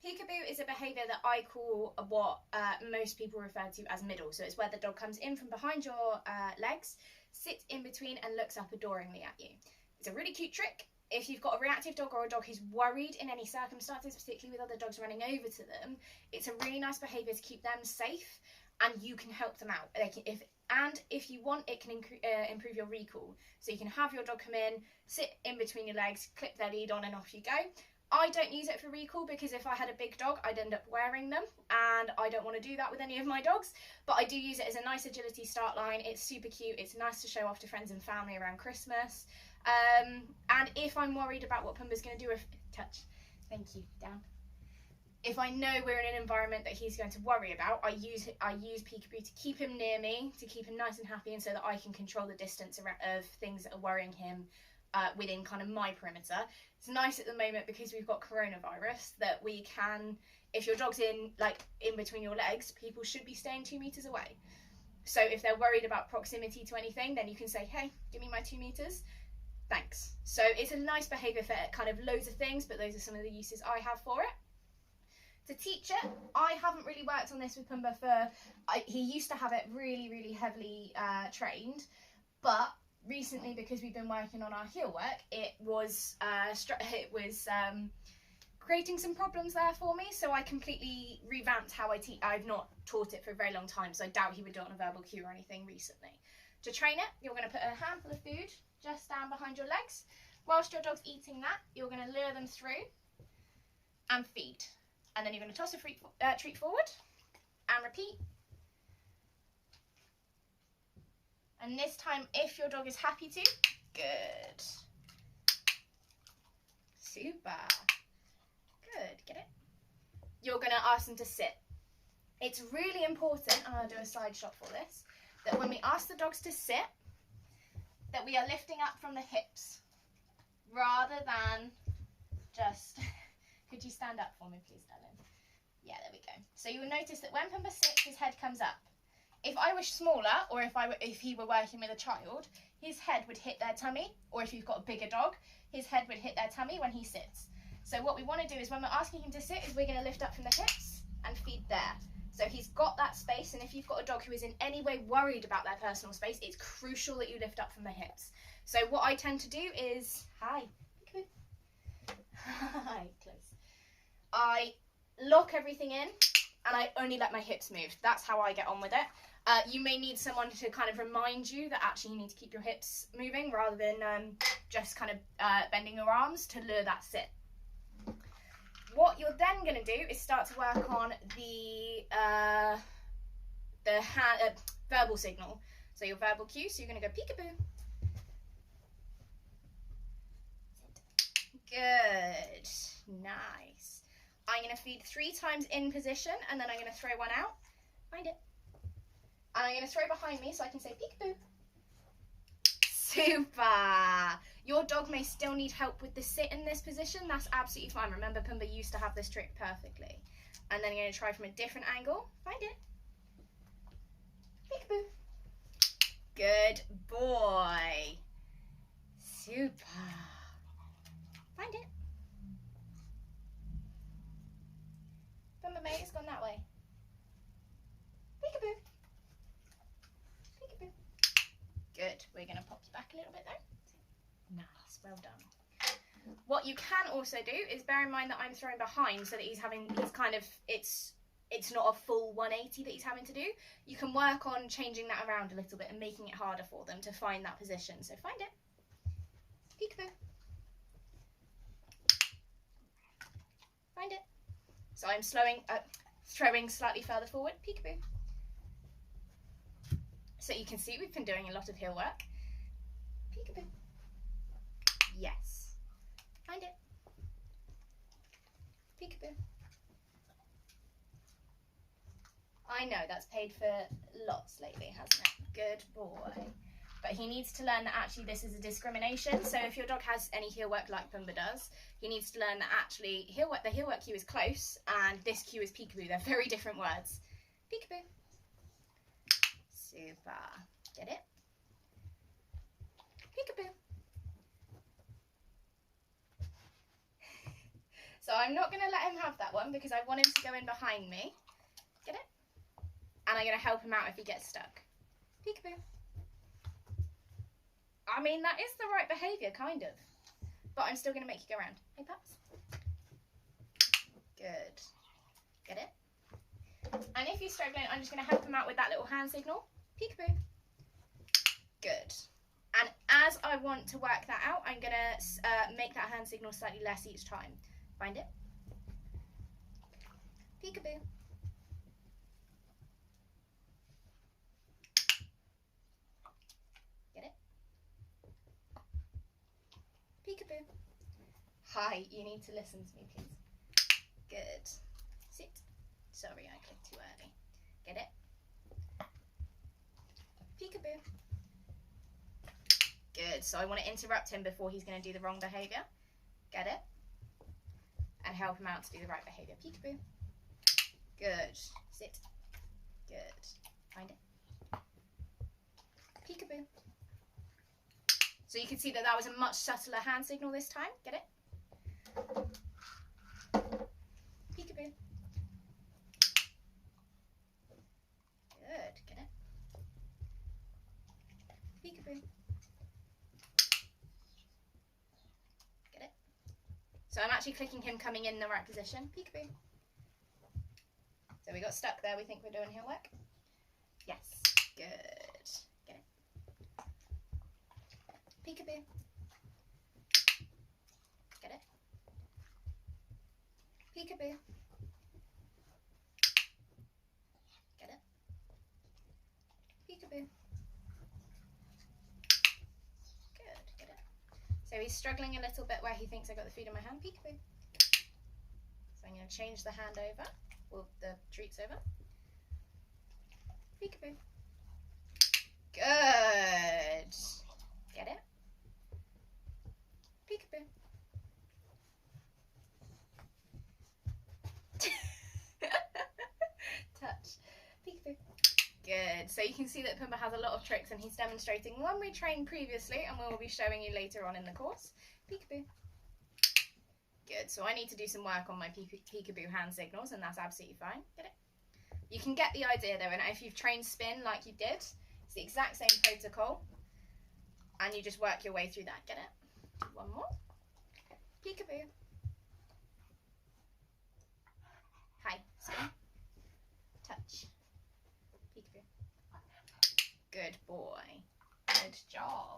Peekaboo is a behaviour that I call what most people refer to as middle. So it's where the dog comes in from behind your legs, sits in between and looks up adoringly at you. It's a really cute trick. If you've got a reactive dog or a dog who's worried in any circumstances, particularly with other dogs running over to them, it's a really nice behaviour to keep them safe, and you can help them out. If you want, it can improve your recall. So you can have your dog come in, sit in between your legs, clip their lead on and off you go. I don't use it for recall because if I had a big dog, I'd end up wearing them, and I don't want to do that with any of my dogs. But I do use it as a nice agility start line. It's super cute. It's nice to show off to friends and family around Christmas. And if I'm worried about what Pumbaa's going to do, thank you, down. If I know we're in an environment that he's going to worry about, I use Peekaboo to keep him near me, to keep him nice and happy, and so that I can control the distance of things that are worrying him within kind of my perimeter. It's nice at the moment because we've got coronavirus that we can, if your dog's in between your legs, people should be staying 2 meters away. So if they're worried about proximity to anything, then you can say, hey, give me my 2 meters. Thanks. So it's a nice behaviour for kind of loads of things, but those are some of the uses I have for it. To teach it, I haven't really worked on this with Pumbaa he used to have it really, really heavily trained, but recently, because we've been working on our heel work, it was creating some problems there for me, so I completely revamped how I teach. I've not taught it for a very long time, so I doubt he would do it on a verbal cue or anything recently. To train it, you're going to put a handful of food just down behind your legs. Whilst your dog's eating that, you're going to lure them through and feed. And then you're going to toss a treat forward and repeat. And this time, if your dog is happy to, good. Super. Good, get it? You're going to ask them to sit. It's really important, and I'll do a side shot for this, that when we ask the dogs to sit, that we are lifting up from the hips, rather than just, could you stand up for me please, darling? Yeah, there we go. So you will notice that when Pumbaa sits, his head comes up. If I was smaller, or if he were working with a child, his head would hit their tummy, or if you've got a bigger dog, his head would hit their tummy when he sits. So what we want to do is when we're asking him to sit, is we're going to lift up from the hips and feed there. So he's got that space, and if you've got a dog who is in any way worried about their personal space, it's crucial that you lift up from the hips. So what I tend to do is, hi, close. I lock everything in, and I only let my hips move. That's how I get on with it. You may need someone to kind of remind you that actually you need to keep your hips moving rather than just kind of bending your arms to lure that sit. What you're then going to do is start to work on the verbal signal. So your verbal cue, so you're going to go peekaboo. Good. Nice. I'm going to feed 3 times in position, and then I'm going to throw one out. Find it. And I'm going to throw behind me so I can say peekaboo. Super. Your dog may still need help with the sit in this position. That's absolutely fine. Remember, Pumbaa used to have this trick perfectly. And then you're going to try from a different angle. Find it. Peekaboo. Good boy. Super. Find it. Pumbaa, mate, it's gone that way. Peekaboo. Peekaboo. Good. We're going to pop you back a little bit though. Nice. Well done. What you can also do is bear in mind that I'm throwing behind, so that he's kind of, it's not a full 180 that he's having to do. You can work on changing that around a little bit and making it harder for them to find that position. So find it. Peekaboo. Find it. So I'm throwing slightly further forward. Peekaboo. So you can see we've been doing a lot of heel work. Peekaboo. Yes. Find it. Peekaboo. I know, that's paid for lots lately, hasn't it? Good boy. But he needs to learn that actually this is a discrimination. So if your dog has any heel work like Pumbaa does, he needs to learn that actually the heel work cue is close and this cue is peekaboo. They're very different words. Peekaboo. Super. Get it? Peekaboo. So I'm not going to let him have that one because I want him to go in behind me. Get it? And I'm going to help him out if he gets stuck. Peekaboo. I mean, that is the right behaviour, kind of. But I'm still going to make you go around. Hey, Paps. Good. Get it? And if he's struggling, I'm just going to help him out with that little hand signal. Peekaboo. Good. And as I want to work that out, I'm going to make that hand signal slightly less each time. Find it. Peekaboo. Get it? Peekaboo. Hi, you need to listen to me, please. Good. Sit. Sorry, I clicked too early. Get it? Peekaboo. Good. So I want to interrupt him before he's going to do the wrong behaviour. Get it? And help him out to do the right behaviour. Peekaboo. Good. Sit. Good. Find it. Peekaboo. So you can see that that was a much subtler hand signal this time. Get it? Peekaboo. Good. Get it? Peekaboo. Get it? So I'm actually clicking him coming in the right position. Peekaboo. So we got stuck there. We think we're doing heel work. Yes. Good. Get it? Peekaboo. Get it? Peekaboo. Get it? Peekaboo. Good. Get it? So he's struggling a little bit where he thinks I got the feed in my hand. Peekaboo. So I'm going to change the hand over. Well, the treats over. Peekaboo. Good. Get it? Peekaboo. Touch. Peekaboo. Good. So you can see that Pumbaa has a lot of tricks and he's demonstrating one we trained previously and we will be showing you later on in the course. Peekaboo. Good. So I need to do some work on my peekaboo hand signals and that's absolutely fine. Get it? You can get the idea though, and if you've trained spin like you did, it's the exact same protocol and you just work your way through that. Get it? One more. Peekaboo. Hi. Spin. Touch. Peekaboo. Good boy. Good job.